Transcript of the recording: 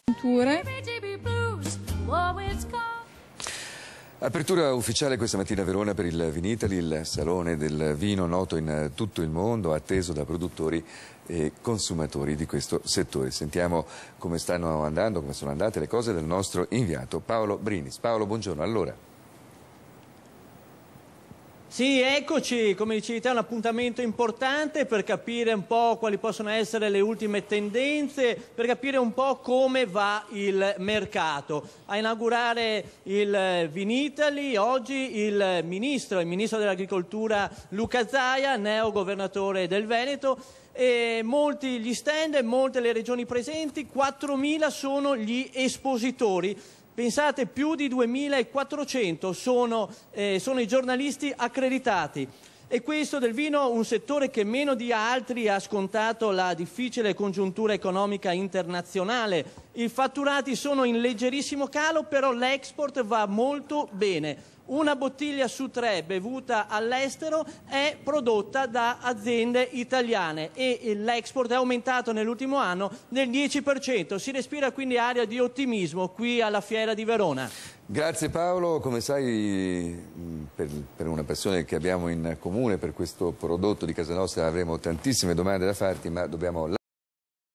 cinture. Apertura ufficiale questa mattina a Verona per il Vinitaly, il salone del vino noto in tutto il mondo, atteso da produttori e consumatori di questo settore. Sentiamo come stanno andando, come sono andate le cose del nostro inviato Paolo Brinis. Paolo, buongiorno. Allora. Sì, eccoci, come dicevi te, è un appuntamento importante per capire un po' quali possono essere le ultime tendenze, per capire un po' come va il mercato. A inaugurare il Vinitaly oggi il ministro dell'Agricoltura Luca Zaia, neo governatore del Veneto, e molti gli stand, molte le regioni presenti, 4.000 sono gli espositori. Pensate, più di 2.400 sono i giornalisti accreditati. E questo del vino, un settore che meno di altri ha scontato la difficile congiuntura economica internazionale. I fatturati sono in leggerissimo calo, però l'export va molto bene. Una bottiglia su 3 bevuta all'estero è prodotta da aziende italiane e l'export è aumentato nell'ultimo anno del 10%. Si respira quindi aria di ottimismo qui alla Fiera di Verona. Grazie Paolo, come sai per una passione che abbiamo in comune per questo prodotto di casa nostra avremo tantissime domande da farti, ma dobbiamo